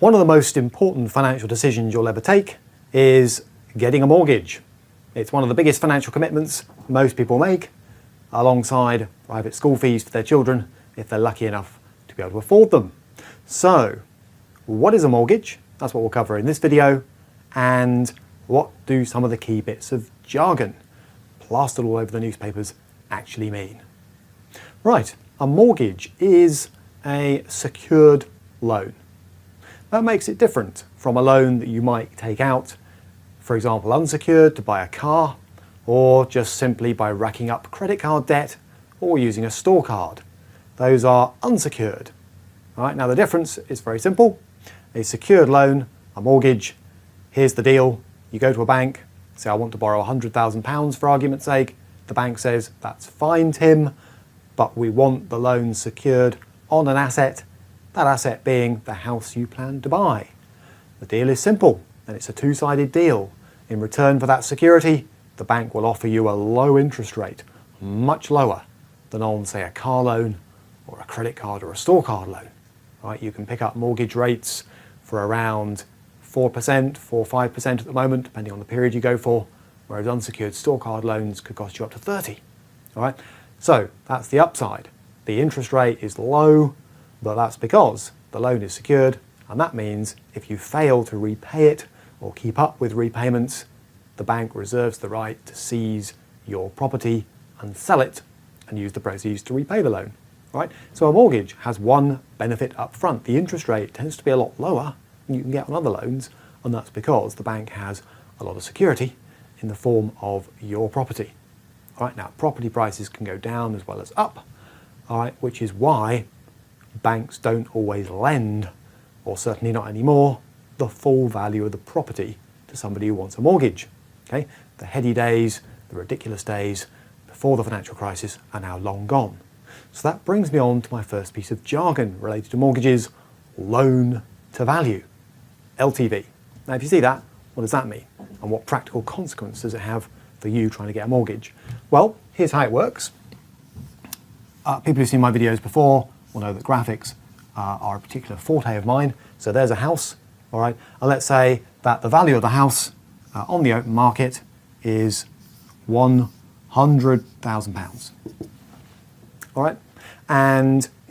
One of the most important financial decisions you'll ever take is getting a mortgage. It's one of the biggest financial commitments most people make, alongside private school fees for their children if they're lucky enough to be able to afford them. So, what is a mortgage? That's what we'll cover in this video. And what do some of the key bits of jargon plastered all over the newspapers actually mean? Right, a mortgage is a secured loan. That makes it different from a loan that you might take out, for example, unsecured to buy a car, or just simply by racking up credit card debt or using a store card. Those are unsecured. All right, now the difference is very simple. A secured loan, a mortgage, here's the deal. You go to a bank, say I want to borrow £100,000 for argument's sake. The bank says, that's fine, Tim, but we want the loan secured on an asset, that asset being the house you plan to buy. The deal is simple, and it's a two-sided deal. In return for that security, the bank will offer you a low interest rate, much lower than on, say, a car loan or a credit card or a store card loan. Right? You can pick up mortgage rates for around 4%, 5% at the moment, depending on the period you go for, whereas unsecured store card loans could cost you up to 30. All right? So that's the upside. The interest rate is low, but that's because the loan is secured, and that means if you fail to repay it or keep up with repayments, the bank reserves the right to seize your property and sell it and use the proceeds to repay the loan. Right? So a mortgage has one benefit up front. The interest rate tends to be a lot lower than you can get on other loans, and that's because the bank has a lot of security in the form of your property. All right, now property prices can go down as well as up, all right, which is why banks don't always lend, or certainly not anymore, the full value of the property to somebody who wants a mortgage. Okay? The heady days, the ridiculous days before the financial crisis are now long gone. So that brings me on to my first piece of jargon related to mortgages: loan to value, LTV. Now if you see that, what does that mean? And what practical consequences does it have for you trying to get a mortgage? Well, here's how it works. People who've seen my videos before will know that graphics are a particular forte of mine. So there's a house, all right, and let's say that the value of the house on the open market is £100,000. All right, and